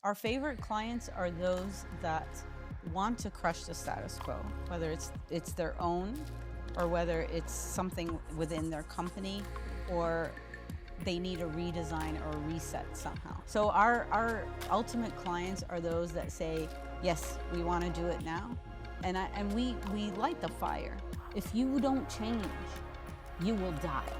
Our favorite clients are those that want to crush the status quo, whether it's their own or whether it's something within their company or they need a redesign or a reset somehow. So our ultimate clients are those that say, yes, we want to do it now. And we light the fire. If you don't change, you will die.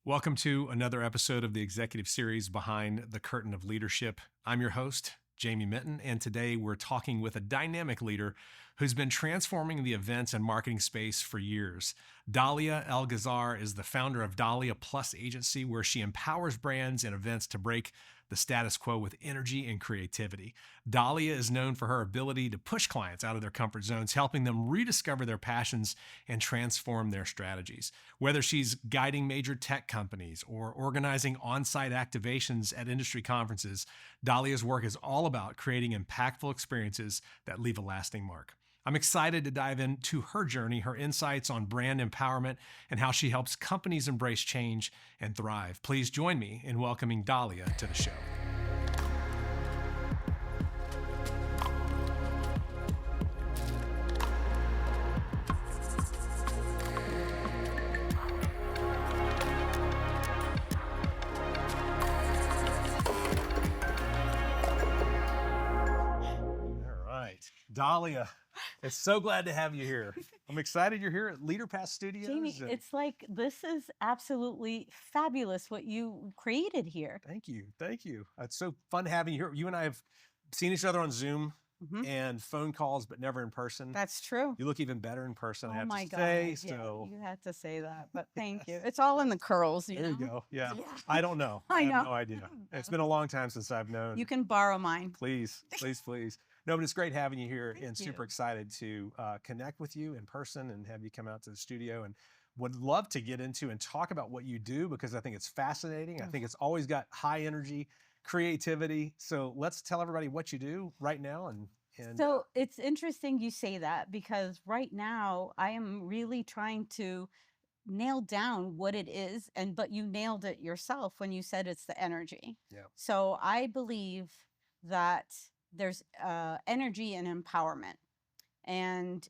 Welcome to another episode of the executive series Behind the Curtain of Leadership. I'm your host, Jamie Minton, and today we're talking with a dynamic leader who's been transforming the events and marketing space for years. Dahlia El Gazzar is the founder of DAHLIA+Agency, where she empowers brands and events to break the status quo with energy and creativity. Dalia is known for her ability to push clients out of their comfort zones, helping them rediscover their passions and transform their strategies. Whether she's guiding major tech companies or organizing on-site activations at industry conferences, Dalia's work is all about creating impactful experiences that leave a lasting mark. I'm excited to dive into her journey, her insights on brand empowerment, and how she helps companies embrace change and thrive. Please join me in welcoming Dalia to the show. All right, Dalia. It's so glad to have you here. I'm excited you're here at LeaderPass Studios. Jamie, it's like, this is absolutely fabulous what you created here. Thank you. Thank you. It's so fun having you here. You and I have seen each other on Zoom and phone calls, but never in person. That's true. You look even better in person, I have my to say. God. So Yeah, you had to say that, but thank you. It's all in the curls, there you go. Yeah. Yeah. I don't know. I know. have no idea. It's been a long time since I've known. You can borrow mine. Please, please, please. No, but it's great having you here and you. super excited to connect with you in person and have you come out to the studio, and would love to get into and talk about what you do because I think it's fascinating. I think it's always got high energy, creativity. So let's tell everybody what you do right now. And So it's interesting you say that because right now I am really trying to nail down what it is, but you nailed it yourself when you said it's the energy. Yeah. So I believe that there's energy and empowerment. And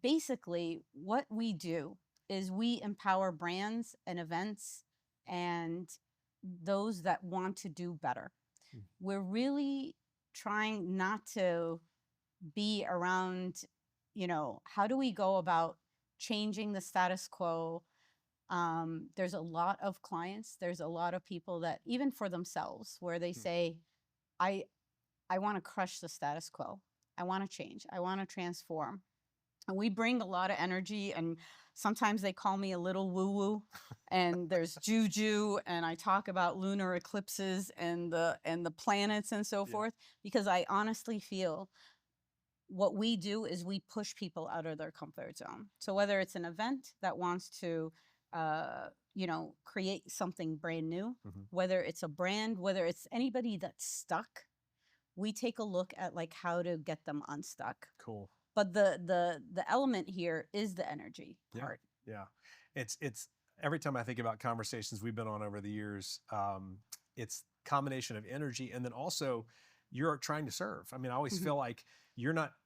basically what we do is we empower brands and events and those that want to do better. We're really trying not to be around, how do we go about changing the status quo? There's a lot of clients, there's a lot of people that even for themselves where they say, I want to crush the status quo. I want to change. I want to transform. And we bring a lot of energy, and sometimes they call me a little woo-woo, and there's juju, and I talk about lunar eclipses and the planets and so forth, because I honestly feel what we do is we push people out of their comfort zone. So whether it's an event that wants to create something brand new, whether it's a brand, whether it's anybody that's stuck, we take a look at like how to get them unstuck. Cool. But the element here is the energy part. Yeah. It's every time I think about conversations we've been on over the years, it's combination of energy and then also you're trying to serve. I mean, I always feel like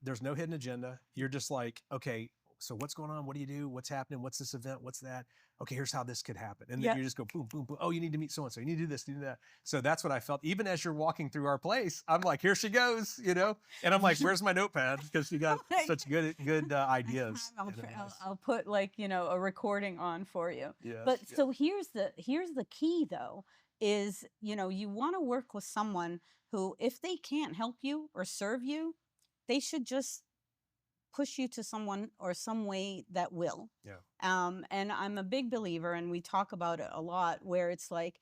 there's no hidden agenda. You're just like, okay, so what's going on? What do you do? What's happening? What's this event? What's that? Okay, here's how this could happen. And then you just go boom, boom, boom. Oh, you need to meet so-and-so. You need to do this, you need to do that. So that's what I felt. Even as you're walking through our place, I'm like, here she goes, And I'm like, where's my notepad? Because you got such good ideas. I'll put a recording on for you. Yes, So here's the key though, is, you want to work with someone who, if they can't help you or serve you, they should just push you to someone or some way that will. Yeah. And I'm a big believer, and we talk about it a lot, where it's like,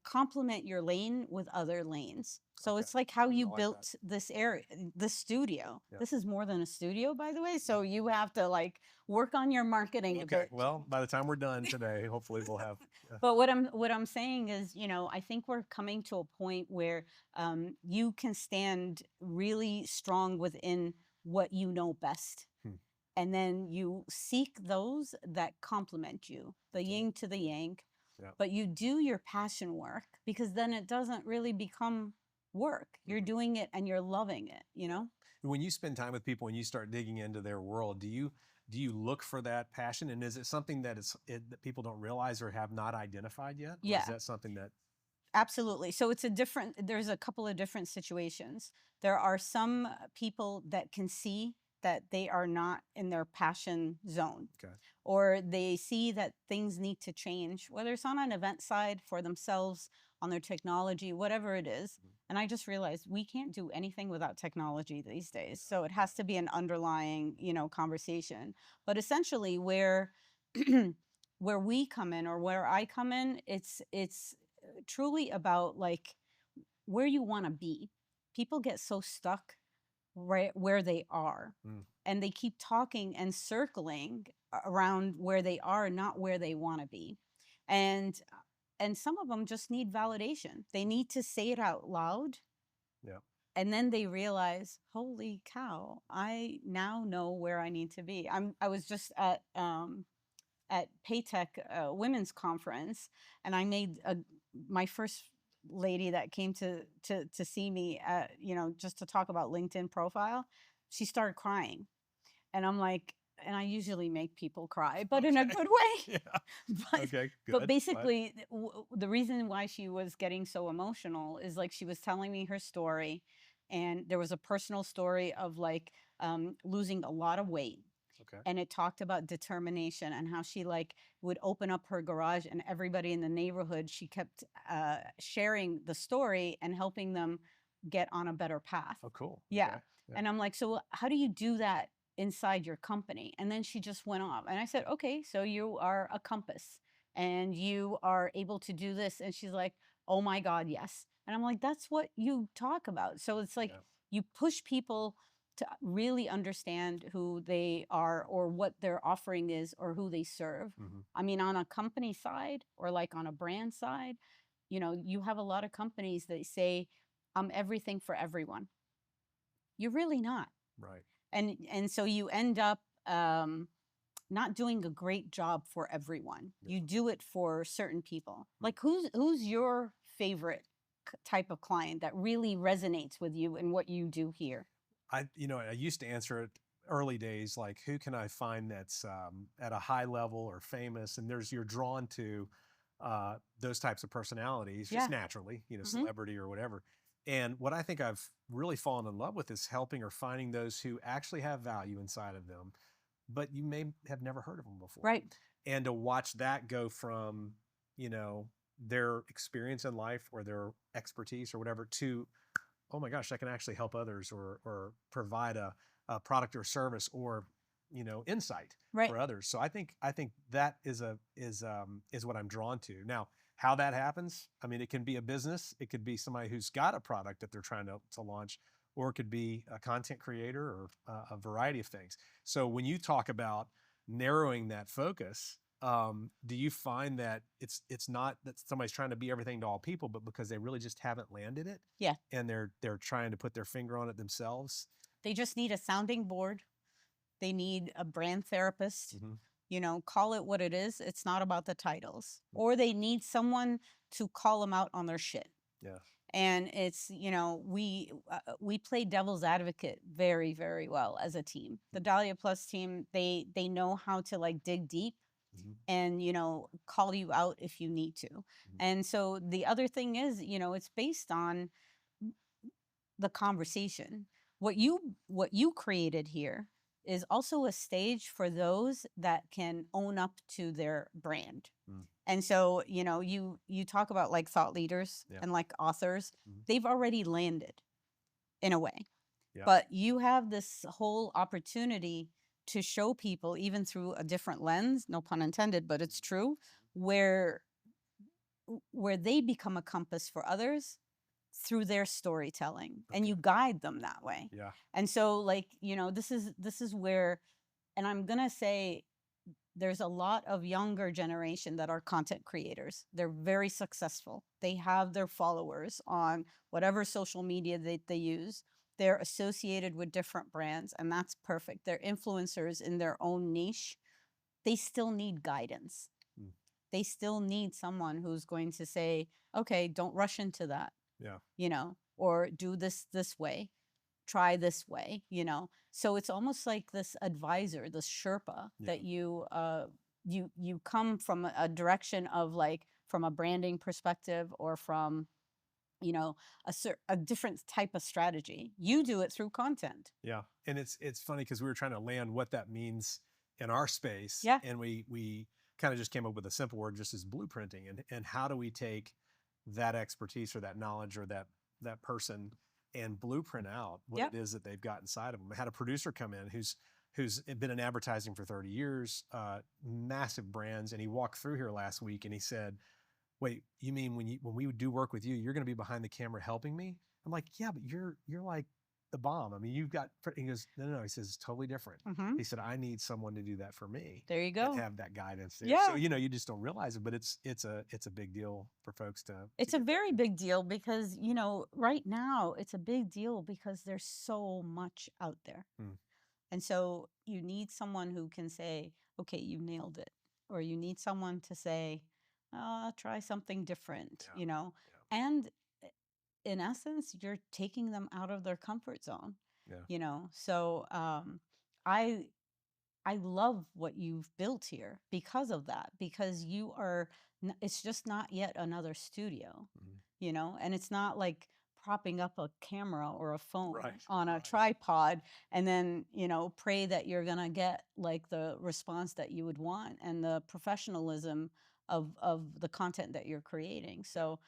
complement your lane with other lanes. So it's like how you built this area, this studio. Yeah. This is more than a studio, by the way. So you have to work on your marketing a bit. Well, by the time we're done today, hopefully we'll have. But what I'm saying is, I think we're coming to a point where you can stand really strong within what you know best. And then you seek those that complement you, the yin to the yang. but you do your passion work, because then it doesn't really become work. You're doing it and you're loving it, you know? When you spend time with people and you start digging into their world, do you look for that passion? And is it something that that people don't realize or have not identified yet? Or Yeah. is that something that... Absolutely. So there's a couple of different situations. There are some people that can see that they are not in their passion zone. Okay. Or they see that things need to change, whether it's on an event side, for themselves, on their technology, whatever it is. And I just realized we can't do anything without technology these days. So it has to be an underlying, conversation. But essentially where where we come in, or where I come in, it's truly about like where you want to be. People get so stuck right where they are, and they keep talking and circling around where they are, not where they want to be. And some of them just need validation. They need to say it out loud. Yeah. And then they realize, holy cow, I now know where I need to be. I was just at Paytech Women's Conference, and I made my first lady that came to see me, just to talk about LinkedIn profile. She started crying, and I'm like, and I usually make people cry, but in a good way. Yeah. But, Okay, good. but basically, the reason why she was getting so emotional is like she was telling me her story, and there was a personal story of like losing a lot of weight. Okay. And it talked about determination and how she like would open up her garage, and everybody in the neighborhood, she kept sharing the story and helping them get on a better path. Oh, cool. Yeah. Okay. Yeah. And I'm like, so how do you do that inside your company? And then she just went off. And I said, okay, so you are a compass and you are able to do this. And she's like, oh my God, yes. And I'm like, that's what you talk about. So it's like, you push people to really understand who they are, or what their offering is, or who they serve. I mean, on a company side, or like on a brand side, you have a lot of companies that say, I'm everything for everyone. You're really not. Right. And so you end up not doing a great job for everyone. You do it for certain people. Like who's your favorite type of client that really resonates with you and what you do here? I used to answer it early days, like, who can I find that's at a high level or famous? And you're drawn to those types of personalities just naturally, celebrity or whatever. And what I think I've really fallen in love with is helping or finding those who actually have value inside of them, but you may have never heard of them before. Right. And to watch that go from, their experience in life or their expertise or whatever to, oh my gosh, I can actually help others or provide a product or service or, insight for others. So I think that is what I'm drawn to. Now, how that happens, I mean, it can be a business. It could be somebody who's got a product that they're trying to launch, or it could be a content creator, or a variety of things. So when you talk about narrowing that focus, do you find that it's not that somebody's trying to be everything to all people, but because they really just haven't landed it? Yeah. And they're trying to put their finger on it themselves? They just need a sounding board. They need a brand therapist. Call it what it is. It's not about the titles. Or they need someone to call them out on their shit. Yeah. And it's, we play devil's advocate very, very well as a team. The Dahlia+ team, they know how to like dig deep and, call you out if you need to. And so the other thing is, it's based on the conversation. What you created here is also a stage for those that can own up to their brand. And so, you talk about like thought leaders and like authors, they've already landed in a way. But you have this whole opportunity to show people, even through a different lens, no pun intended, but it's true, where they become a compass for others through their storytelling, and you guide them that way. Yeah. And so like, this is where, and I'm going to say, there's a lot of younger generation that are content creators. They're very successful. They have their followers on whatever social media they use. They're associated with different brands, and that's perfect. They're influencers in their own niche. They still need guidance. they still need someone who's going to say, okay, don't rush into that, Yeah. you know, or do this way, try this way, you know. So it's almost like this advisor, this Sherpa that you come from a direction of like from a branding perspective or from, you know, a different type of strategy. You do it through content. Yeah. And it's funny because we were trying to land what that means in our space. Yeah. And we kind of just came up with a simple word, just as blueprinting. And how do we take that expertise or that knowledge or that person and blueprint out what it is that they've got inside of them. I had a producer come in who's been in advertising for 30 years, massive brands. And he walked through here last week and he said, wait, you mean when we do work with you, you're going to be behind the camera helping me? I'm like, yeah, but you're like the bomb. I mean, you've got, he goes, no. He says, it's totally different. He said, I need someone to do that for me. There you go. And have that guidance there. Yeah. So, you know, you just don't realize it, but it's a big deal for folks to. It's a very big deal because, you know, right now it's a big deal because there's so much out there. And so you need someone who can say, okay, you nailed it. Or you need someone to say, try something different, you know. And in essence, you're taking them out of their comfort zone, you know. So I love what you've built here because of that, because you are, it's just not yet another studio, you know, and it's not like propping up a camera or a phone on a tripod and then, you know, pray that you're going to get like the response that you would want and the professionalism of the content that you're creating. So,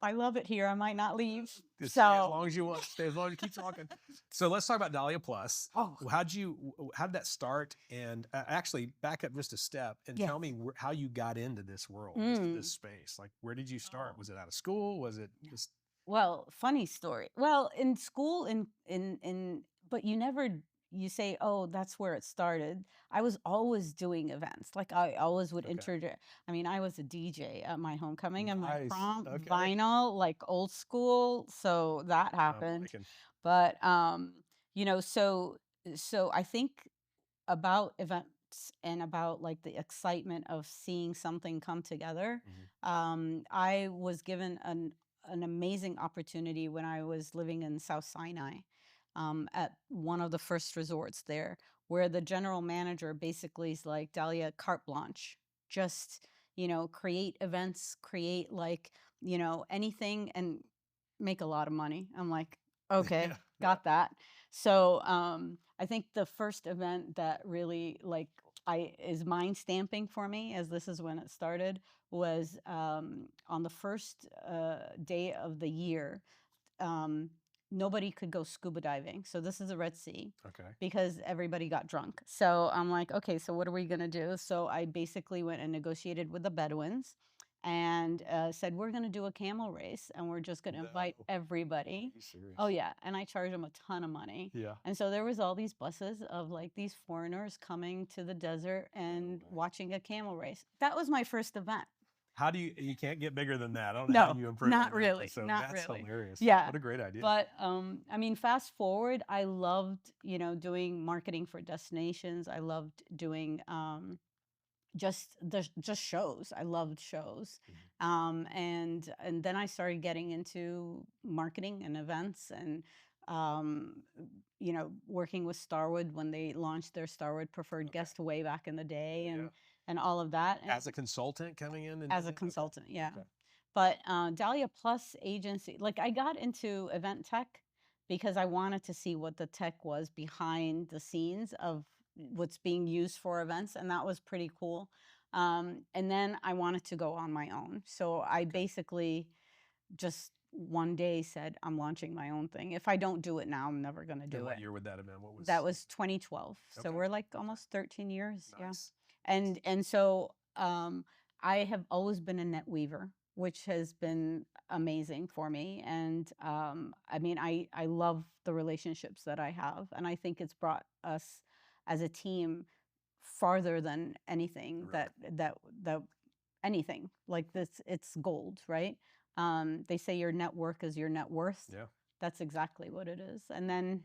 I love it here. I might not leave. Just so stay as long as you want. Stay as long as you keep talking. So let's talk about Dahlia Plus. Oh. How did that start? And actually back up just a step and tell me how you got into this world, this space. Like, where did you start? Was it out of school? Was it just? Well, funny story. Well, in school, but you never, you say, oh, that's where it started. I was always doing events. Like I always would I mean, I was a DJ at my homecoming and my prom, vinyl, like old school. So that happened. But, you know, so I think about events and about like the excitement of seeing something come together. I was given an amazing opportunity when I was living in South Sinai, at one of the first resorts there, where the general manager basically is like, Dalia, carte blanche, just, you know, create events, create like, you know, anything and make a lot of money. I'm like, okay, got that. So I think the first event that really like is mind stamping for me, as this is when it started, was on the first day of the year. Nobody could go scuba diving. So this is the Red Sea. Because everybody got drunk. So I'm like, okay, so what are we going to do? So I basically went and negotiated with the Bedouins and said, we're going to do a camel race and we're just going to invite everybody. Are you serious? Oh, yeah. And I charged them a ton of money. And so there was all these buses of like these foreigners coming to the desert and watching a camel race. That was my first event. How do you can't get bigger than that. I don't know how you improve. Not really. So not that's really. hilarious. Yeah. What a great idea. But I mean, fast forward, I loved, you know, doing marketing for destinations. I loved doing just shows. I loved shows. And then I started getting into marketing and events and you know, working with Starwood when they launched their Starwood Preferred Guest way back in the day and all of that. As a consultant coming in? As a consultant, yeah. But DAHLIA+Agency, like I got into event tech because I wanted to see what the tech was behind the scenes of what's being used for events. And that was pretty cool. And then I wanted to go on my own. So I basically just one day said, I'm launching my own thing. If I don't do it now, I'm never going to do it. What year would that have been? What was that? Was 2012. So we're like almost 13 years. Nice. Yeah. And so I have always been a net weaver, which has been amazing for me. And I mean, I love the relationships that I have. And I think it's brought us as a team farther than anything that anything like this. It's gold, right? They say your network is your net worth. Yeah. That's exactly what it is. And then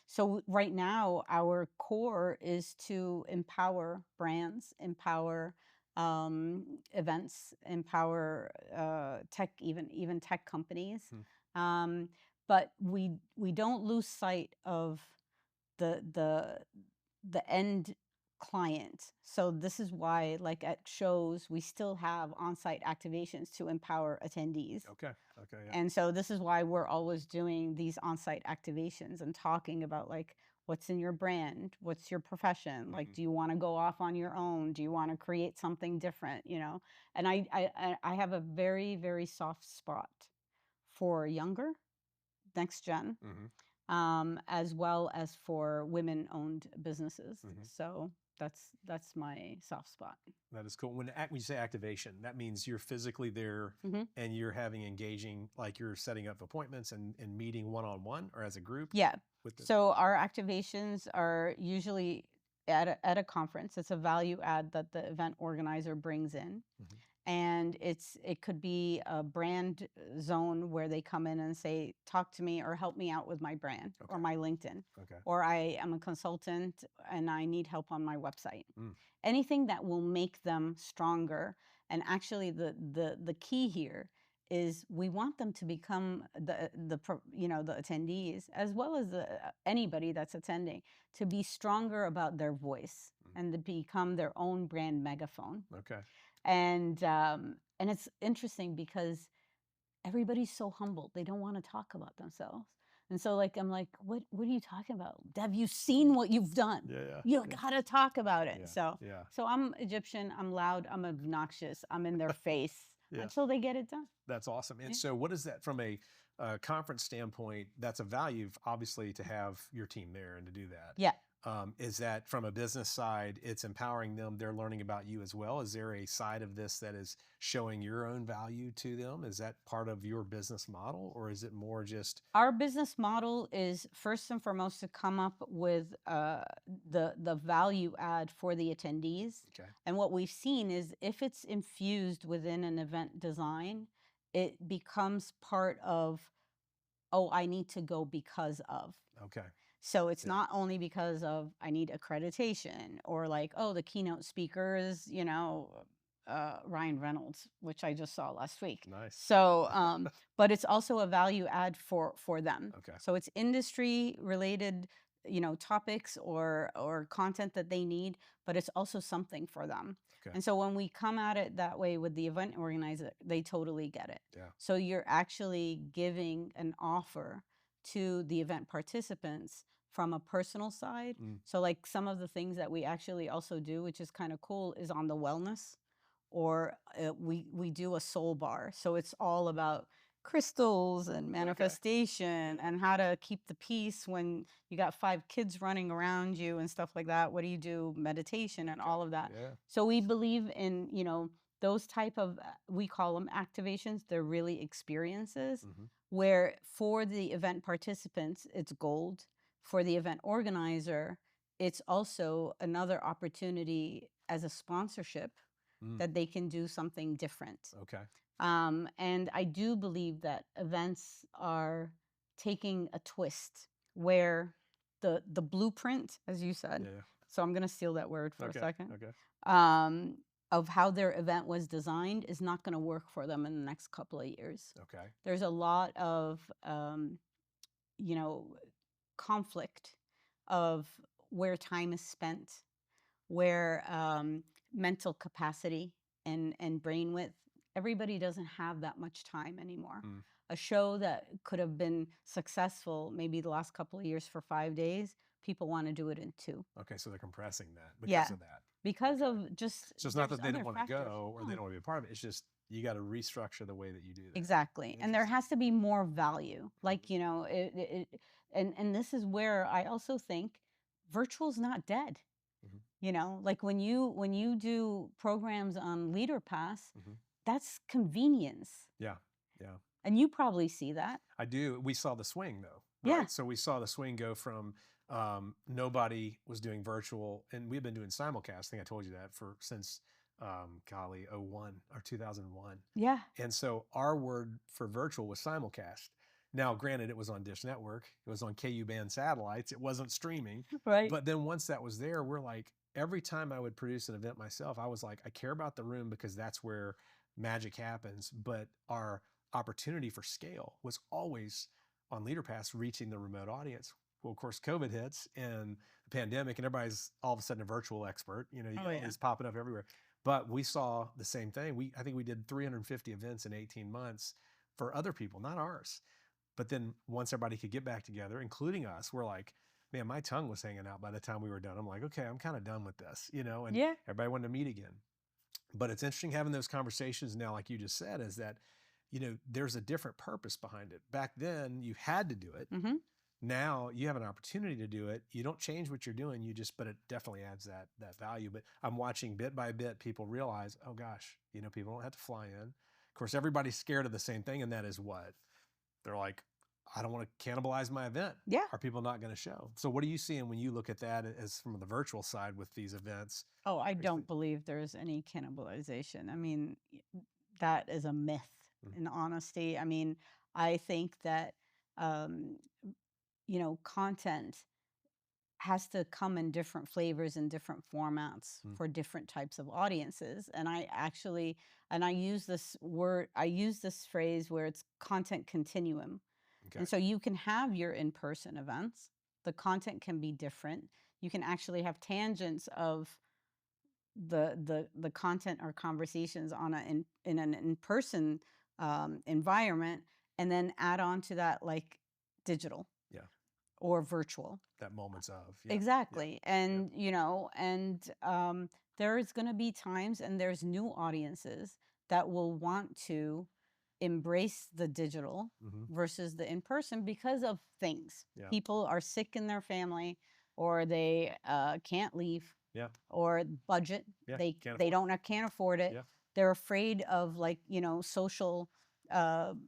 So right now, our core is to empower brands, empower events, empower tech, even tech companies. But we don't lose sight of the the the end client. So this is why, like at shows, we still have on-site activations to empower attendees. Okay. Okay. Yeah. And so this is why we're always doing these on-site activations and talking about like what's in your brand, what's your profession, like do you want to go off on your own, do you want to create something different, you know? And I have a very, very soft spot for younger, next gen, as well as for women-owned businesses. So that's my soft spot. That is cool. When you say activation, that means you're physically there and you're having engaging, like you're setting up appointments and meeting one-on-one or as a group. Yeah. So our activations are usually at a conference. It's a value add that the event organizer brings in. And it could be a brand zone where they come in and say, talk to me or help me out with my brand or my LinkedIn. Or I am a consultant and I need help on my website. Anything that will make them stronger. And actually the key here is we want them to become the attendees, as well as anybody that's attending, to be stronger about their voice and to become their own brand megaphone. And it's interesting because everybody's so humble. They don't want to talk about themselves. And so like, I'm like, what are you talking about? Have you seen what you've done? You gotta talk about it. So I'm Egyptian, I'm loud, I'm obnoxious, I'm in their face until they get it done. That's awesome. And so what is that from a conference standpoint? That's a value, obviously, to have your team there and to do that. Yeah. Is that from a business side, it's empowering them, they're learning about you as well? Is there a side of this that is showing your own value to them? Is that part of your business model, or is it more just... Our business model is first and foremost to come up with the value add for the attendees. And what we've seen is if it's infused within an event design, it becomes part of, oh, I need to go because of. So it's not only because of I need accreditation or like, oh, the keynote speaker is, Ryan Reynolds, which I just saw last week. So, but it's also a value add for them. So it's industry related, topics or content that they need, but it's also something for them. And so when we come at it that way with the event organizer, they totally get it. So you're actually giving an offer to the event participants from a personal side. So like some of the things that we actually also do, which is kind of cool, is on the wellness, or we do a soul bar. So it's all about crystals and manifestation and how to keep the peace when you got 5 kids running around you and stuff like that. What do you do? Meditation and all of that. So we believe in, those type of, we call them activations. They're really experiences where for the event participants, it's gold. For the event organizer, it's also another opportunity as a sponsorship that they can do something different. And I do believe that events are taking a twist where the blueprint, as you said, so I'm going to steal that word for a second, of how their event was designed is not going to work for them in the next couple of years. There's a lot of, conflict of where time is spent, where mental capacity and brain width. Everybody doesn't have that much time anymore. A show that could have been successful maybe the last couple of years for 5 days, people want to do it in 2. So they're compressing that because of that. Because of just... So it's not that they don't want to go or they don't want to be a part of it. It's just you got to restructure the way that you do that. Exactly. And there has to be more value. Like, and this is where I also think virtual's not dead. Like when you do programs on LeaderPass, that's convenience. And you probably see that. I do. We saw the swing though. So we saw the swing go from nobody was doing virtual, and we've been doing simulcast. I think I told you that since 01 or 2001. And so our word for virtual was simulcast. Now, granted, it was on Dish Network. It was on KU band satellites. It wasn't streaming. Right. But then once that was there, we're like, every time I would produce an event myself, I was like, I care about the room because that's where magic happens. But our opportunity for scale was always on LeaderPass reaching the remote audience. Well, of course, COVID hits and the pandemic, and everybody's all of a sudden a virtual expert. You know, you got all these popping up everywhere. But we saw the same thing. I think we did 350 events in 18 months for other people, not ours. But then once everybody could get back together, including us, we're like, man, my tongue was hanging out by the time we were done. I'm like, okay, I'm kind of done with this, you know, and everybody wanted to meet again. But it's interesting having those conversations now, like you just said, is that, you know, there's a different purpose behind it. Back then you had to do it. Mm-hmm. Now you have an opportunity to do it. You don't change what you're doing. But it definitely adds that value. But I'm watching bit by bit, people realize, oh gosh, you know, people don't have to fly in. Of course, everybody's scared of the same thing. And that is what? They're like, I don't want to cannibalize my event. Yeah. Are people not going to show? So what are you seeing when you look at that as from the virtual side with these events? Oh, I don't believe there's any cannibalization. I mean, that is a myth, in honesty. I mean, I think that, you know, content has to come in different flavors and different formats for different types of audiences. And I use this phrase where it's content continuum. Okay. And so you can have your in-person events. The content can be different. You can actually have tangents of the content or conversations on in an in-person environment, and then add on to that like digital. Yeah. Or virtual. That moments of. Yeah. Exactly. Yeah. And, you know, and there's going to be times and there's new audiences that will want to embrace the digital versus the in-person because of things. Yeah. People are sick in their family, or they can't leave. Yeah. Or budget. Yeah. They can't afford it. Yeah. They're afraid of, like, you know, social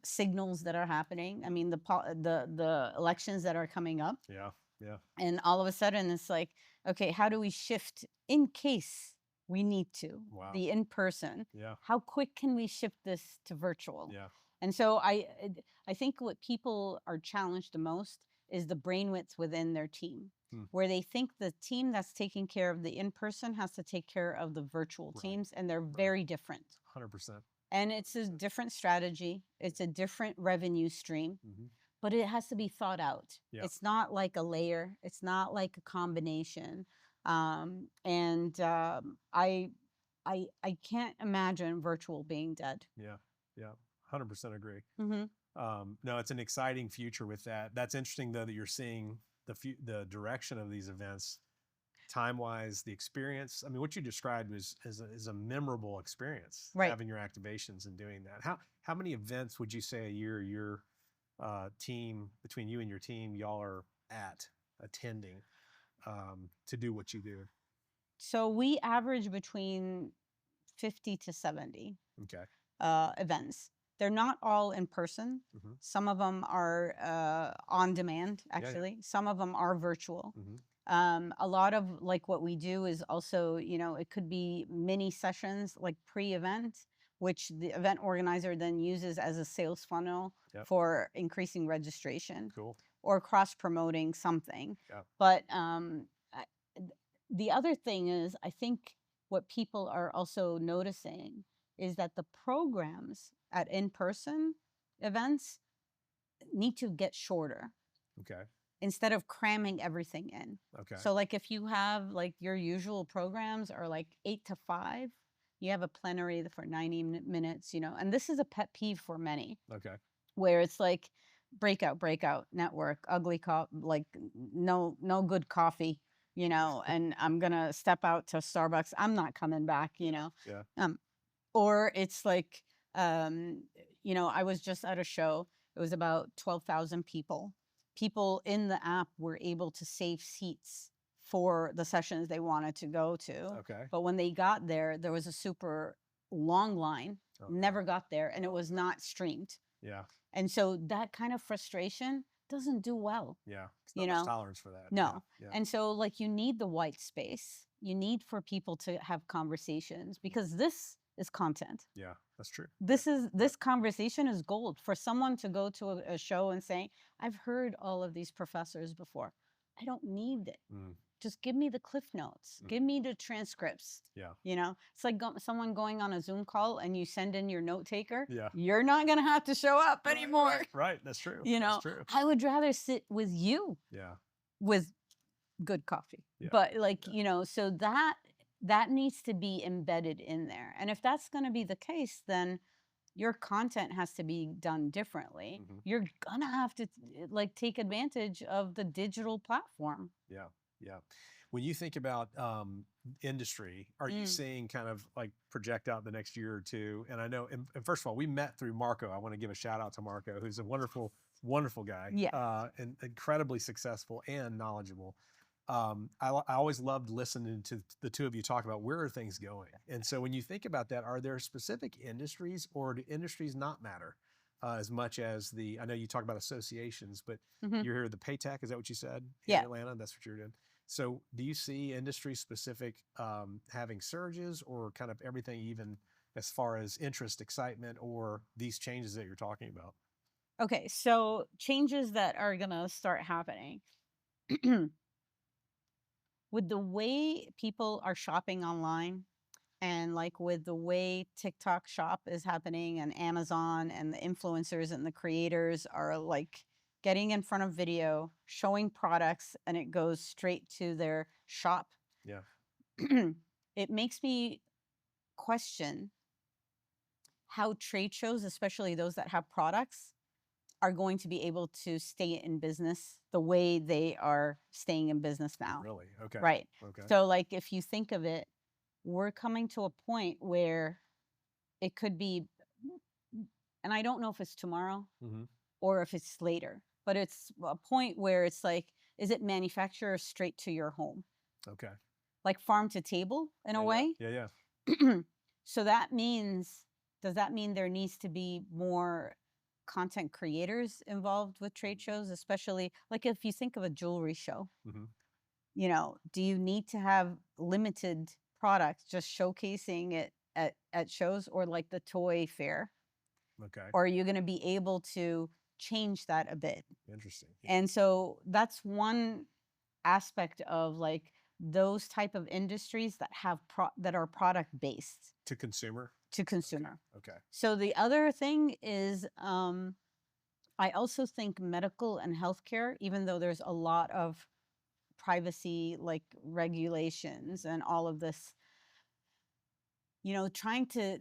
signals that are happening. I mean, the elections that are coming up. Yeah, yeah. And all of a sudden, it's like, okay, how do we shift in case we need to? Wow. The in-person. Yeah. How quick can we shift this to virtual? Yeah. And so I think what people are challenged the most is the brainwidth within their team, where they think the team that's taking care of the in-person has to take care of the virtual teams, and they're very different. 100%. And it's a different strategy. It's a different revenue stream, but it has to be thought out. Yeah. It's not like a layer. It's not like a combination. I can't imagine virtual being dead. Yeah, yeah, 100% agree. No, it's an exciting future with that. That's interesting though that you're seeing the direction of these events. Time-wise, the experience. I mean, what you described is a memorable experience. Right. Having your activations and doing that. How many events would you say a year your team, between you and your team, y'all are attending to do what you do? So we average between 50 to 70 events. They're not all in person. Some of them are on demand, actually. Yeah, yeah. Some of them are virtual. A lot of like what we do is also, you know, it could be mini sessions like pre-event, which the event organizer then uses as a sales funnel for increasing registration. Cool. Or cross-promoting something. Yep. But the other thing is, I think what people are also noticing is that the programs at in-person events need to get shorter. Okay. Instead of cramming everything in. Okay. So like if you have like your usual programs are like 8 to 5, you have a plenary for 90 minutes, you know, and this is a pet peeve for many. Okay. Where it's like breakout, network, ugly like no good coffee, you know, and I'm going to step out to Starbucks. I'm not coming back, you know. Yeah. Or it's like, you know, I was just at a show. It was about 12,000 people. People in the app were able to save seats for the sessions they wanted to go to. Okay. But when they got there, there was a super long line, never got there, and it was not streamed. Yeah. And so that kind of frustration doesn't do well. Yeah. There's not much tolerance for that. No. Yeah. And so like you need the white space. You need for people to have conversations, because this is content. Yeah, that's true. This conversation is gold for someone to go to a show and say, I've heard all of these professors before. I don't need it. Just give me the cliff notes. Give me the transcripts. Yeah. You know, it's like someone going on a Zoom call and you send in your note taker. Yeah. You're not going to have to show up anymore. Right. That's true. You know, that's true. I would rather sit with you. Yeah. With good coffee. Yeah. But like, you know, so that needs to be embedded in there. And if that's going to be the case, then your content has to be done differently. You're going to have to like take advantage of the digital platform. Yeah. Yeah. When you think about industry, are you seeing kind of like project out the next year or two? And I know, and first of all, we met through Marco. I want to give a shout out to Marco, who's a wonderful, wonderful guy. Yeah. And incredibly successful and knowledgeable. I always loved listening to the two of you talk about where are things going. And so when you think about that, are there specific industries, or do industries not matter as much as I know you talk about associations, but you're here at the PayTech, is that what you said? In Atlanta, that's what you're doing. So do you see industry specific having surges, or kind of everything, even as far as interest, excitement, or these changes that you're talking about? Okay, so changes that are going to start happening. With the way people are shopping online, and like with the way TikTok shop is happening, and Amazon and the influencers and the creators are like getting in front of video, showing products, and it goes straight to their shop. Yeah. It makes me question how trade shows, especially those that have products, are going to be able to stay in business the way they are staying in business now. Really? Okay. Right. Okay. So like, if you think of it, we're coming to a point where it could be, and I don't know if it's tomorrow or if it's later, but it's a point where it's like, is it manufacturer straight to your home? Okay. Like farm to table in a way? Yeah. So that means, does that mean there needs to be more content creators involved with trade shows, especially like if you think of a jewelry show? You know, do you need to have limited products just showcasing it at shows, or like the toy fair? Okay. Or are you going to be able to change that a bit? Interesting. And so that's one aspect of like those type of industries that have that are product based to consumer. Okay. So the other thing is, I also think medical and healthcare, even though there's a lot of privacy like regulations and all of this, you know, trying to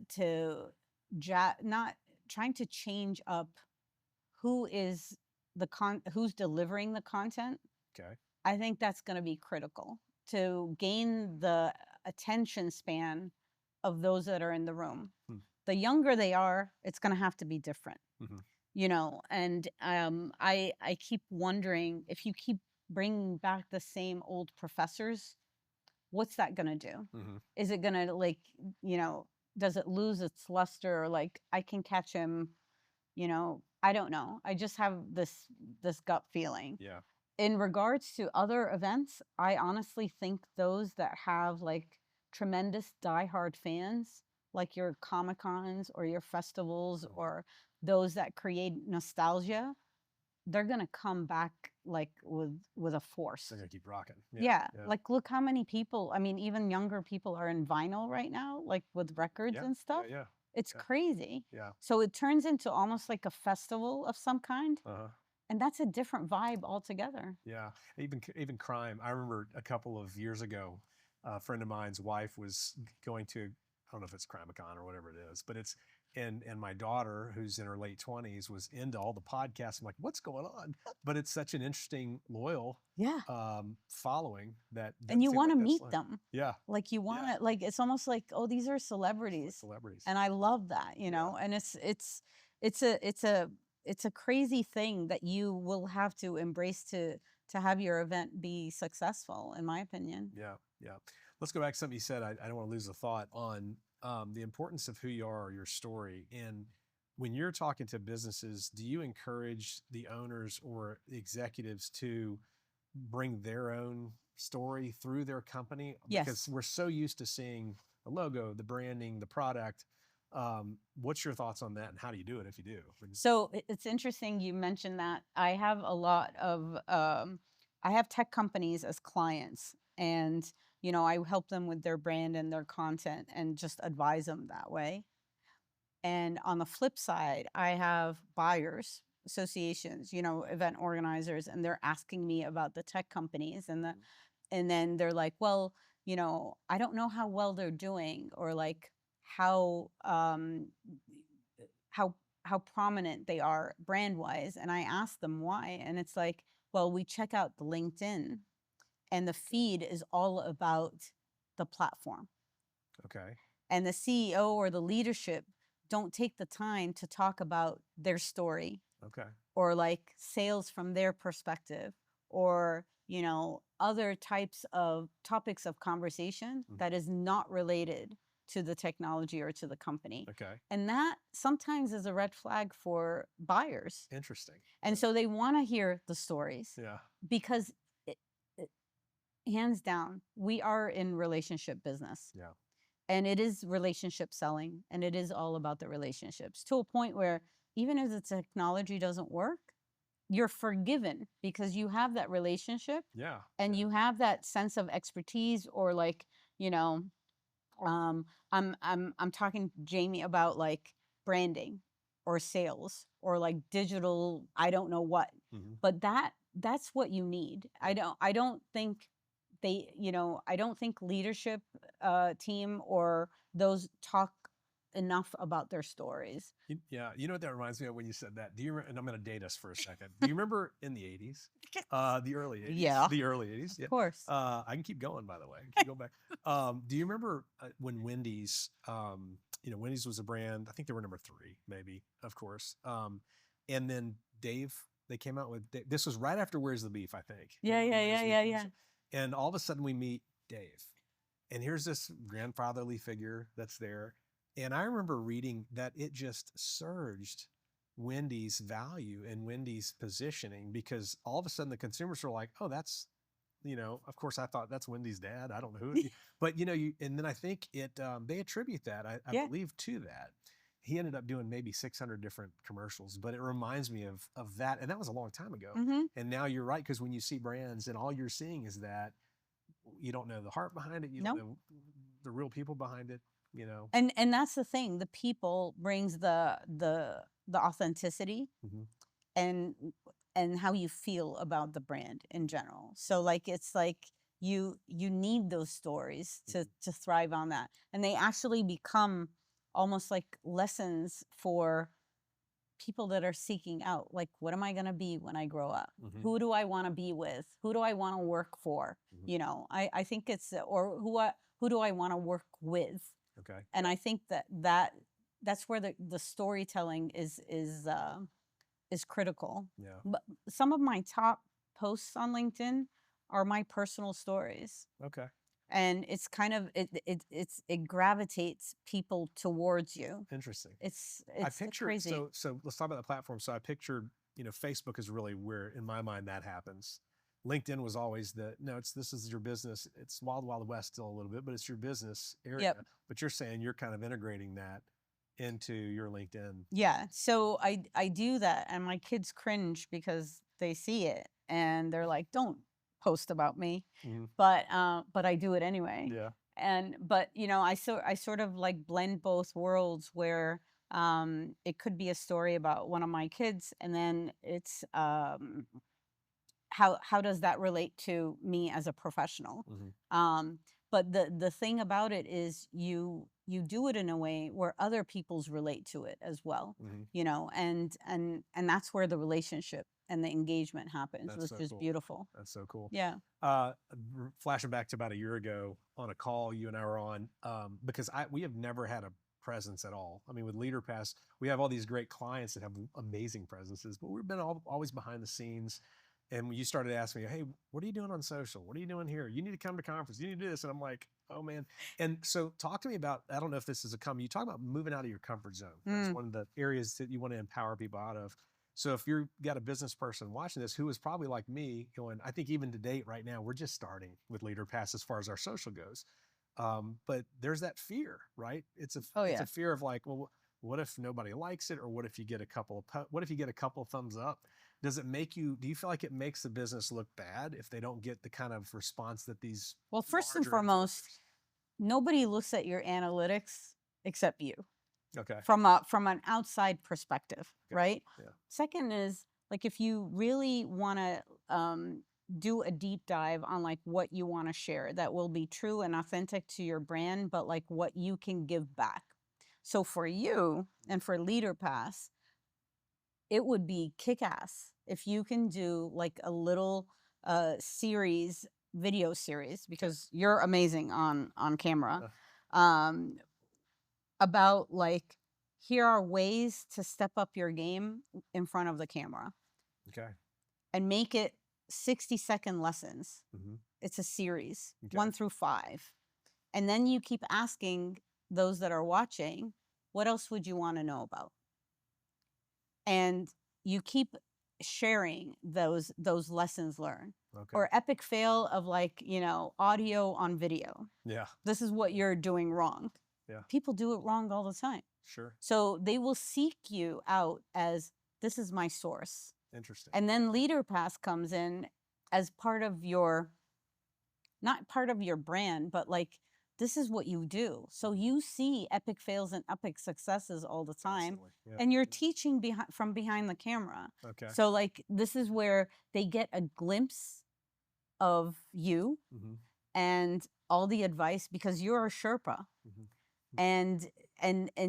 not trying to change up who is who's delivering the content. Okay. I think that's going to be critical to gain the attention span of those that are in the room. The younger they are, it's going to have to be different. You know, and I keep wondering, if you keep bringing back the same old professors, what's that going to do? Is it going to, like, you know, does it lose its luster? Or like, I can catch him, you know, I don't know. I just have this gut feeling. Yeah. In regards to other events, I honestly think those that have like tremendous diehard fans, like your Comic-Cons or your festivals, or those that create nostalgia, they're going to come back like with a force. They're going to keep rocking. Yeah. Like, look how many people, I mean, even younger people are in vinyl right now, like with records and stuff. Yeah. It's crazy. Yeah. So it turns into almost like a festival of some kind. And that's a different vibe altogether. Yeah. Even crime. I remember a couple of years ago, a friend of mine's wife was going to, I don't know if it's Crimacon or whatever it is, but it's, and my daughter, who's in her late 20s, was into all the podcasts. I'm like, what's going on? But it's such an interesting, loyal following that. And you want to meet them. Yeah. Like you want to, like, it's almost like, oh, these are celebrities. Celebrities. And I love that, you know, and it's a crazy thing that you will have to embrace to have your event be successful, in my opinion. Yeah. Yeah. Let's go back to something you said. I don't want to lose the thought on the importance of who you are or your story. And when you're talking to businesses, do you encourage the owners or the executives to bring their own story through their company? Yes. Because we're so used to seeing the logo, the branding, the product. What's your thoughts on that, and how do you do it if you do? So it's interesting you mentioned that. I have a lot of, I have tech companies as clients, and I help them with their brand and their content and just advise them that way. And on the flip side, I have buyers, associations, event organizers, and they're asking me about the tech companies, and then they're like, well, I don't know how well they're doing, or like how how how prominent they are brand wise. And I ask them why, and it's like, well, we check out the LinkedIn, and the feed is all about the platform. Okay. And the CEO or the leadership don't take the time to talk about their story. Okay. Or like sales from their perspective, or other types of topics of conversation that is not related to the technology or to the company. Okay. And that sometimes is a red flag for buyers. Interesting. And so they want to hear the stories. Yeah. Because hands down, we are in relationship business. Yeah. And it is relationship selling, and it is all about the relationships, to a point where even if the technology doesn't work, you're forgiven because you have that relationship. Yeah. And you have that sense of expertise, or like, I'm talking to Jamie about like branding or sales or like digital, I don't know what. But that's what you need. I don't think I don't think leadership team or those talk enough about their stories. Yeah, you know what that reminds me of when you said that? And I'm going to date us for a second. Do you remember in the 80s? The early 80s? Yeah. The early 80s? Yeah. Of course. I can keep going, by the way. Keep going back. Do you remember when Wendys, Wendys was a brand, I think they were number 3, maybe, of course. And then Dave, they came out with, this was right after Where's the Beef, I think. Yeah. And all of a sudden we meet Dave. And here's this grandfatherly figure that's there. And I remember reading that it just surged Wendys' value and Wendys' positioning, because all of a sudden the consumers were like, oh, that's, of course I thought that's Wendys' dad. I don't know who, but and then I think they attribute that, I believe, to that. He ended up doing maybe 600 different commercials, but it reminds me of that. And that was a long time ago. And now you're right, because when you see brands and all you're seeing is that, you don't know the heart behind it. You don't know the real people behind it. And that's the thing. The people brings the authenticity and how you feel about the brand in general. So like, it's like you need those stories to thrive on that. And they actually become almost like lessons for people that are seeking out, like, what am I going to be when I grow up? Who do I want to be with? Who do I want to work for? I think it's, or who do I want to work with? Okay. And I think that's where the storytelling is critical. Yeah. But some of my top posts on LinkedIn are my personal stories. Okay. And it's kind of it gravitates people towards you. Interesting. It's crazy. crazy. So let's talk about the platform. So I pictured, Facebook is really where, in my mind, that happens. LinkedIn was always this is your business. It's wild, wild west still a little bit, but it's your business area. Yep. But you're saying you're kind of integrating that into your LinkedIn. Yeah. So I do that, and my kids cringe because they see it and they're like, don't post about me. But I do it anyway. Yeah. But I sort of like blend both worlds, where it could be a story about one of my kids, and then it's how does that relate to me as a professional? But the thing about it is you do it in a way where other people's relate to it as well, and that's where the relationship and the engagement happens, which is cool. Beautiful. That's so cool. Yeah. Flashing back to about a year ago on a call you and I were on, because we have never had a presence at all. I mean, with LeaderPass, we have all these great clients that have amazing presences, but we've been always behind the scenes. And when you started asking me, hey, what are you doing on social? What are you doing here? You need to come to conference. You need to do this. And I'm like, oh, man. And so talk to me about, I don't know if this is a comment. You talk about moving out of your comfort zone. That's one of the areas that you want to empower people out of. So if you've got a business person watching this who is probably like me, going, I think even to date right now, we're just starting with LeaderPass as far as our social goes. But there's that fear, right? It's Oh it's yeah. a fear of like, well, what if nobody likes it, or what if you get a couple of what if you get a couple of thumbs up? Does it make you? Do you feel like it makes the business look bad if they don't get the kind of response that these Well, first and larger foremost, influencers? nobody looks at your analytics except you Okay. from an outside perspective, Okay. right? Yeah. Second is like if you really want to do a deep dive on like what you want to share that will be true and authentic to your brand, but like what you can give back. So for you and for LeaderPass, it would be kick-ass if you can do like a little series, video series, because you're amazing on camera, um, about like, here are ways to step up your game in front of the camera. Okay. And make it 60-second lessons. Mm-hmm. It's a series, Okay. 1 through 5. And then you keep asking those that are watching, what else would you want to know about? And you keep sharing those lessons learned. Okay. Or epic fail of like, you know, audio on video. Yeah. This is what you're doing wrong. Yeah. People do it wrong all the time. Sure. So they will seek you out as, this is my source. Interesting. And then LeaderPass comes in as part of your, not part of your brand, but like, this is what you do. So you see epic fails and epic successes all the time. Yeah. And you're teaching from behind the camera. Okay. So like, this is where they get a glimpse of you Mm-hmm. and all the advice, because you're a Sherpa. Mm-hmm. And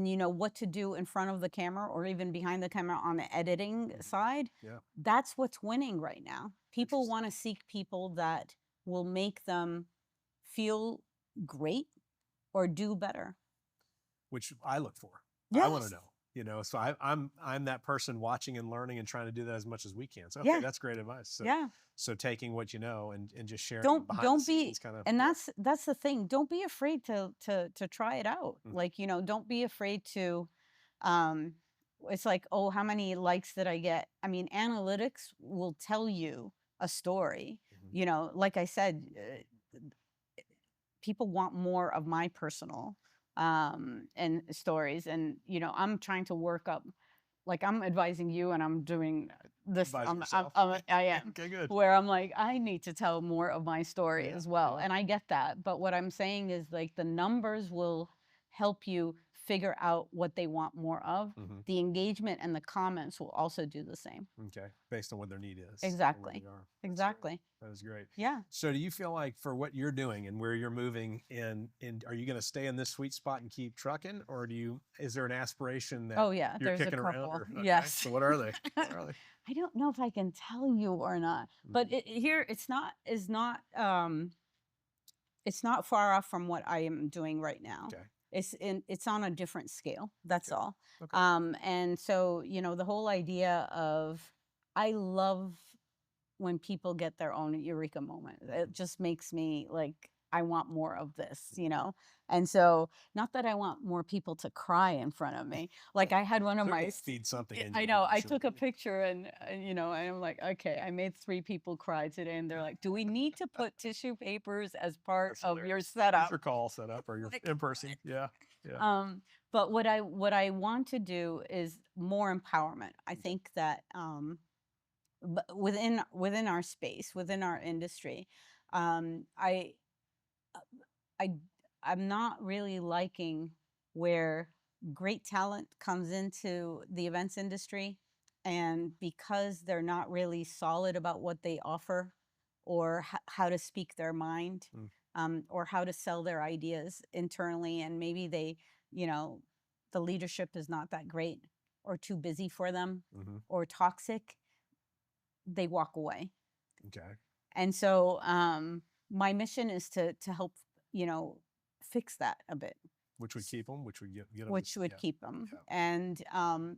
you know what to do in front of the camera or even behind the camera on the editing side. Yeah. That's what's winning right now. People want to seek people that will make them feel great or do better. Which I look for. Yes. I want to know, you know, so I'm that person watching and learning and trying to do that as much as we can. So okay, that's great advice. So, yeah. So taking what you know and just sharing Don't behind the be scenes kind of, and that's the thing. Don't be afraid to try it out. Mm-hmm. Like, you know, don't be afraid to it's like, oh, how many likes did I get? I mean, analytics will tell you a story. Mm-hmm. You know, like I said, people want more of my personal and stories, and you know, I'm trying to work up, like I'm advising you and I'm doing this. I am. Okay, good. Where I'm like, I need to tell more of my story as well. Yeah. And I get that. But what I'm saying is like the numbers will help you figure out what they want more of. Mm-hmm. The engagement and the comments will also do the same. Okay. Based on what their need is. Exactly. Exactly. That is great. Yeah. So do you feel like for what you're doing and where you're moving in are you going to stay in this sweet spot and keep trucking, or is there an aspiration that yeah, you're there's kicking a couple. around? Okay. Yes. So what are they? What are they? I don't know if I can tell you or not, but it's not far off from what I am doing right now. Okay. It's on a different scale. That's all. Okay. And so, you know, the whole idea of, I love when people get their own eureka moment. It just makes me like, I want more of this, you know? And so, not that I want more people to cry in front of me. Like I had one of my, feed something in I you, know, I sure. took a picture and you know, and I'm like, okay, I made 3 people cry today. And they're like, do we need to put tissue papers as part of your setup? Your call setup or your in-person. Yeah. Yeah. But what I want to do is more empowerment. I think that within our space, within our industry, I'm not really liking where great talent comes into the events industry, and because they're not really solid about what they offer or how to speak their mind, or how to sell their ideas internally, and maybe they, you know, the leadership is not that great or too busy for them, or toxic, they walk away. Okay. And so my mission is to help, you know, fix that a bit. Which would keep them, which would get them. Which would keep them and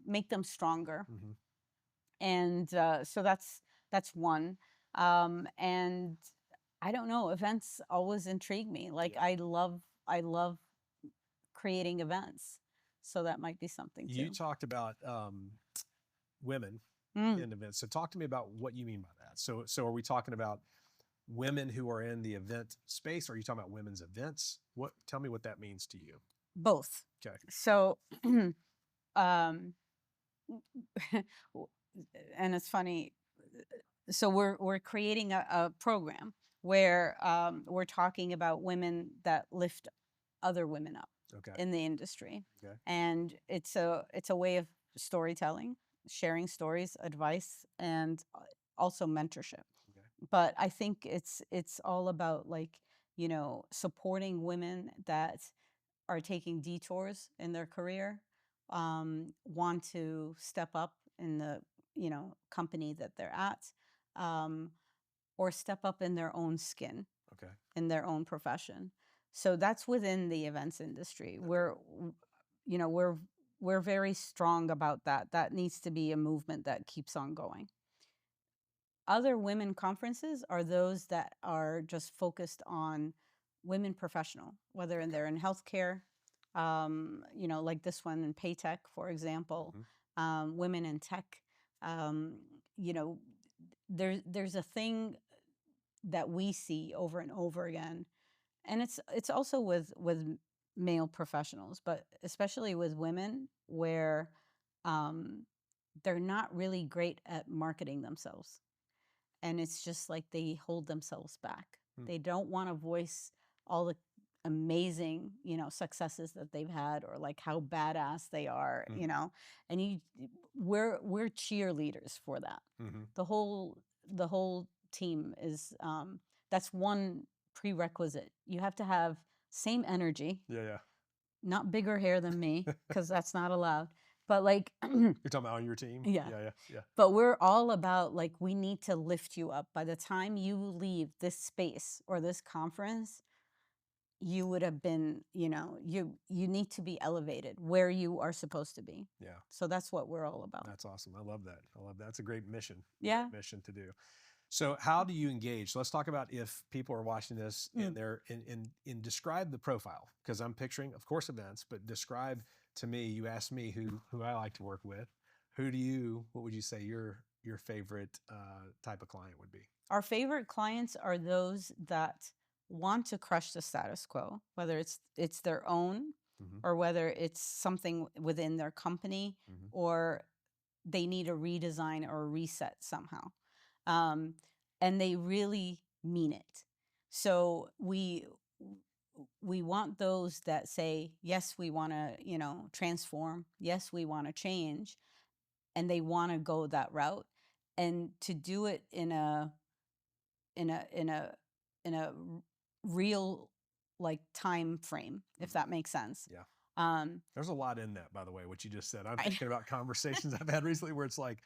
make them stronger. And so that's one. And I don't know, events always intrigue me. Like I love creating events. So that might be something too. You talked about women in events. So talk to me about what you mean by that. So are we talking about women who are in the event space? Or are you talking about women's events? Tell me what that means to you. Both. Okay. So, um, and it's funny. So we're creating a program where we're talking about women that lift other women up Okay. in the industry, Okay. and it's a way of storytelling, sharing stories, advice, and also mentorship. Okay. But I think it's all about, like, supporting women that are taking detours in their career, want to step up in the company that they're at, um, or step up in their own skin, Okay. in their own profession. So that's within the events industry. We're very strong about that. That needs to be a movement that keeps on going. Other women conferences are those that are just focused on women professional, whether they're in healthcare, like this one in Paytech, for example, women in tech. You know, there's a thing that we see over and over again, and it's also with male professionals, but especially with women, where they're not really great at marketing themselves. And it's just like they hold themselves back. They don't want to voice all the amazing, successes that they've had, or like how badass they are, and we're cheerleaders for that. The whole team is, that's one prerequisite. You have to have same energy. Yeah. Not bigger hair than me, because that's not allowed. But like, you're talking about on your team? Yeah. Yeah. But we're all about, like, we need to lift you up. By the time you leave this space or this conference, you would have been, you need to be elevated where you are supposed to be. Yeah. So that's what we're all about. That's awesome. I love that. It's a great mission. Yeah. Great mission to do. So how do you engage? So let's talk about, if people are watching this and they're in describe the profile, because I'm picturing, of course, events, but describe to me, you asked me who I like to work with. What would you say your favorite type of client would be? Our favorite clients are those that want to crush the status quo, whether it's their own, or whether it's something within their company, or they need a redesign or a reset somehow. And they really mean it. So we want those that say, yes, we want to, transform. Yes, we want to change. And they want to go that route, and to do it in a real, like, time frame, if that makes sense. Yeah. There's a lot in that, by the way, what you just said. I'm thinking about conversations I've had recently where it's like,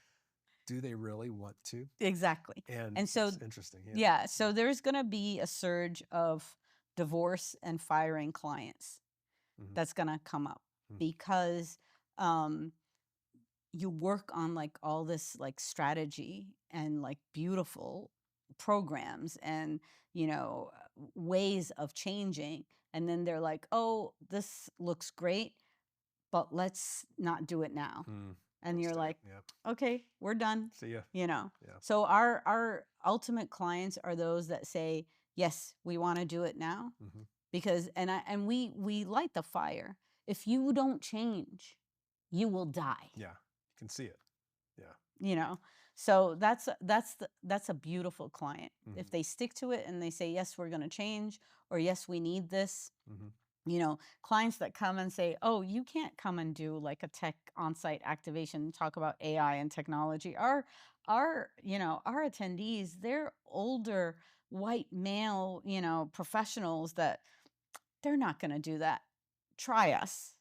do they really want to? Exactly. And so it's interesting. Yeah. So there's going to be a surge of divorce and firing clients that's going to come up, because you work on, like, all this, like, strategy and, like, beautiful programs and, ways of changing. And then they're like, oh, this looks great, but let's not do it now. And you're like, okay, we're done. See ya. Yeah. So our ultimate clients are those that say, yes, we want to do it now, because and we light the fire. If you don't change, you will die. Yeah, you can see it. Yeah. So that's a beautiful client. If they stick to it and they say, yes, we're going to change, or yes, we need this. Clients that come and say, oh, you can't come and do, like, a tech on-site activation and talk about AI and technology. Our attendees, they're older white male, professionals that they're not going to do that. Try us.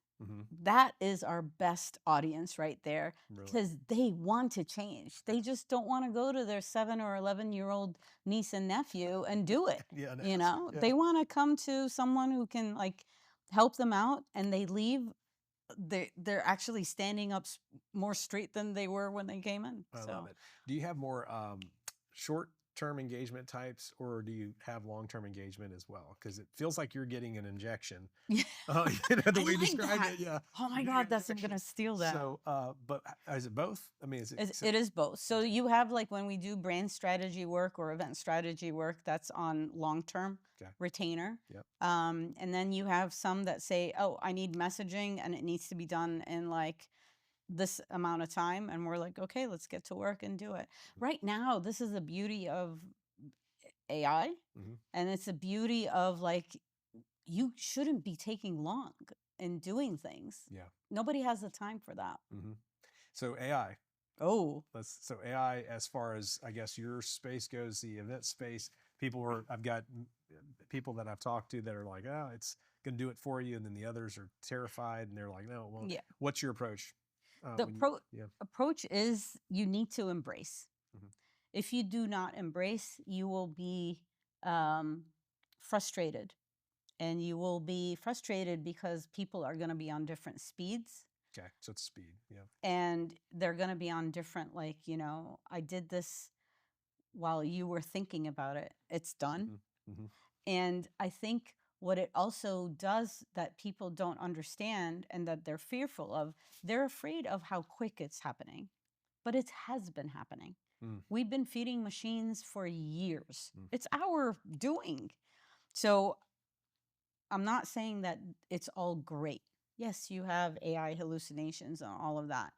That is our best audience right there, because they want to change. They just don't want to go to their 7 or 11-year-old niece and nephew and do it. They want to come to someone who can, like, help them out, and they leave. They're actually standing up more straight than they were when they came in. I love it. Do you have more short short-term engagement types, or do you have long-term engagement as well? Because it feels like you're getting an injection. Yeah. The I way you like described that. it, yeah. Oh my Getting God, an that's I'm injection. gonna steal that. So, but is it both? I mean, is it? It is both. So you have like when we do brand strategy work or event strategy work, that's on long-term Okay. retainer. Yep. And then you have some that say, oh, I need messaging and it needs to be done in like this amount of time. And we're like, okay, let's get to work and do it. Right now, this is the beauty of AI. And it's the beauty of like, you shouldn't be taking long in doing things. Yeah. Nobody has the time for that. So AI. Oh, So AI, as far as I guess your space goes, the event space, I've got people that I've talked to that are like, oh, it's going to do it for you. And then the others are terrified and they're like, no, it won't. yeah. What's your approach? The approach is you need to embrace. If you do not embrace, you will be frustrated. And you will be frustrated because people are going to be on different speeds. Okay, so it's speed, yeah. And they're going to be on different, like, you know, I did this while you were thinking about it. It's done. And I think what it also does that people don't understand and that they're fearful of, they're afraid of how quick it's happening. But it has been happening. We've been feeding machines for years. It's our doing. So I'm not saying that it's all great. Yes, you have AI hallucinations and all of that.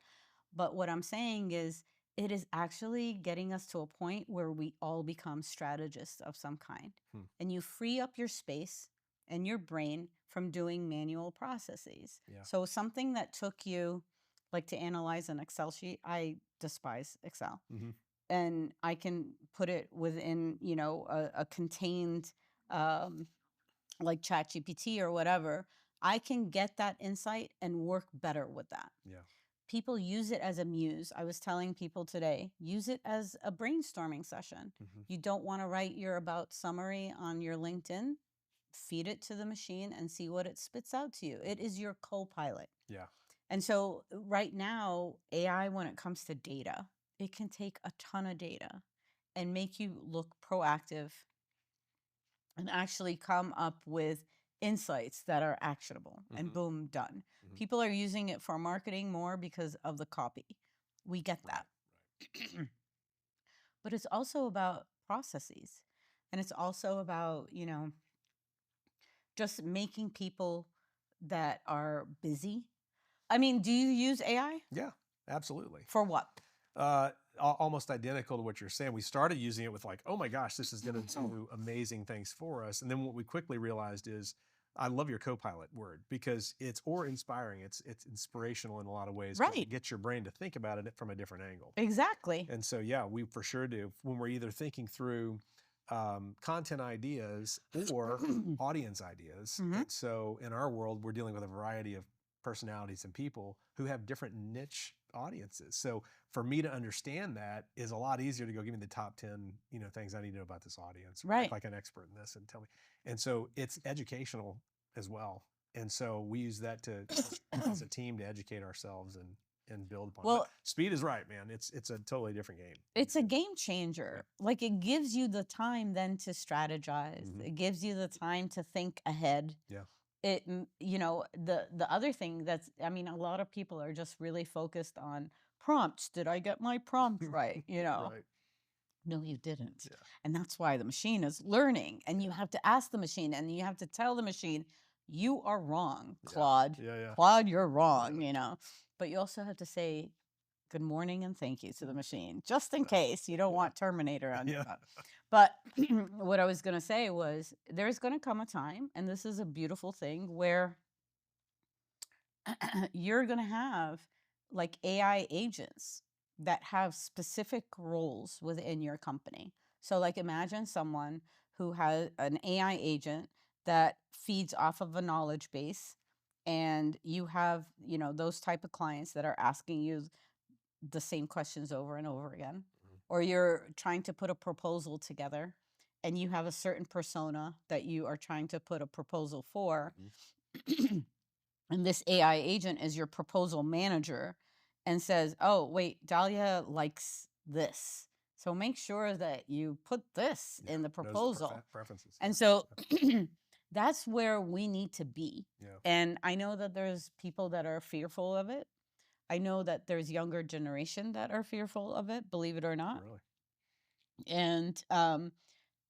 But what I'm saying is it is actually getting us to a point where we all become strategists of some kind. And you free up your space and your brain from doing manual processes. Yeah. So something that took you like to analyze an Excel sheet, I despise Excel. And I can put it within, you know, a contained like ChatGPT or whatever, I can get that insight and work better with that. Yeah. People use it as a muse. I was telling people today, use it as a brainstorming session. You don't want to write your about summary on your LinkedIn, feed it to the machine and see what it spits out to you. It is your Copilot. Yeah. And so right now, AI, when it comes to data, it can take a ton of data and make you look proactive and actually come up with insights that are actionable and boom, done. People are using it for marketing more because of the copy. We get that. Right. But it's also about processes. And it's also about, you know, just making people that are busy. I mean, do you use AI? Yeah, absolutely. For what? Almost identical to what you're saying. We started using it with like, oh my gosh, this is going to do amazing things for us. And then what we quickly realized is, I love your Copilot word because it's inspiring. It's inspirational in a lot of ways. Right. It gets your brain to think about it from a different angle. Exactly. And so, yeah, we for sure do when we're either thinking through content ideas or audience ideas. And so in our world, we're dealing with a variety of personalities and people who have different niche audiences. So for me to understand that is a lot easier to go give me the top 10, you know, things I need to know about this audience. Right. Act like an expert in this and tell me. And so it's educational as well. And so we use that to as a team to educate ourselves and build upon. Well, but speed is right, man. It's a totally different game. It's a game changer. Yeah. Like it gives you the time then to strategize. It gives you the time to think ahead. Yeah. It, you know, the other thing that's, I mean, a lot of people are just really focused on prompts. Did I get my prompt right? You know, Right. No, you didn't. Yeah. And that's why the machine is learning. And you have to ask the machine and you have to tell the machine, you are wrong, Claude. Yeah. Claude, you're wrong, you know. But you also have to say good morning and thank you to the machine, just in case you don't want Terminator on your butt. But what I was going to say was there's going to come a time, and this is a beautiful thing, where you're going to have like AI agents that have specific roles within your company. So like imagine someone who has an AI agent that feeds off of a knowledge base, and you have, you know, those type of clients that are asking you the same questions over and over again. Or you're trying to put a proposal together and you have a certain persona that you are trying to put a proposal for. And this AI agent is your proposal manager and says, oh, wait, Dahlia likes this. So make sure that you put this in the Knows the proposal. preferences. And so that's where we need to be. Yeah. And I know that there's people that are fearful of it. I know that there's younger generation that are fearful of it, believe it or not. Really?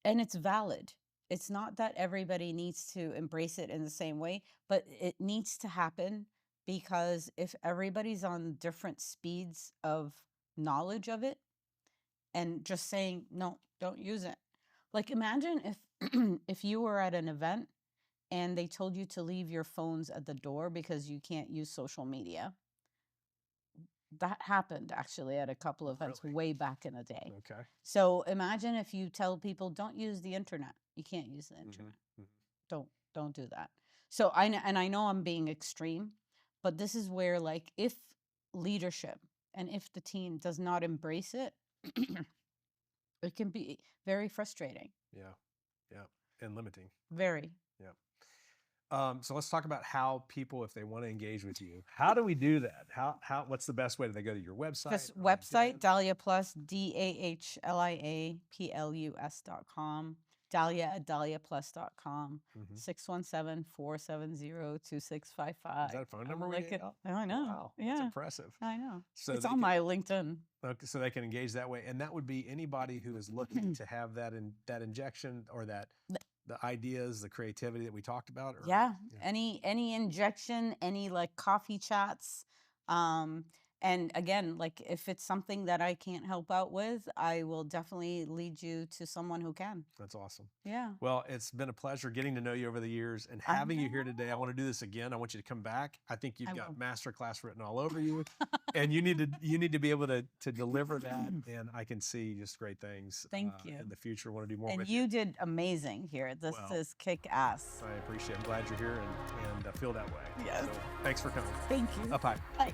And it's valid. It's not that everybody needs to embrace it in the same way, but it needs to happen, because if everybody's on different speeds of knowledge of it and just saying, no, don't use it. Like, imagine if if you were at an event and they told you to leave your phones at the door because you can't use social media. That happened actually at a couple of events Really? way back in the day. Okay. So imagine if you tell people, don't use the internet. You can't use the internet. Don't do that. So I know I'm being extreme, but this is where, like, if leadership and if the team does not embrace it, it can be very frustrating. Yeah. Yeah. And limiting. Very. Yeah. So let's talk about how people, if they want to engage with you, how do we do that? What's the best way? Do they go to your website? Just website, Dahlia Plus, DAHLIA+.com. Dahlia at DahliaPlus.com. 617-470-2655. Is that a phone number we like gave it. out? I know. Wow, Yeah. that's impressive. I know. So it's they on my LinkedIn. Okay, so they can engage that way, and that would be anybody who is looking to have that injection or the ideas, the creativity that we talked about. Or, yeah. Any injection, any like coffee chats. And again, like, if it's something that I can't help out with, I will definitely lead you to someone who can. That's awesome. Yeah. Well, it's been a pleasure getting to know you over the years and having you here today. I want to do this again. I want you to come back. I think you've got masterclass written all over you, and you need to be able to deliver that. And I can see just great things. Thank you. In the future. I want to do more. And with you did amazing here. This is kick ass. I appreciate it. I'm glad you're here and feel that way. Yes. So, thanks for coming. Thank you. Bye. Bye.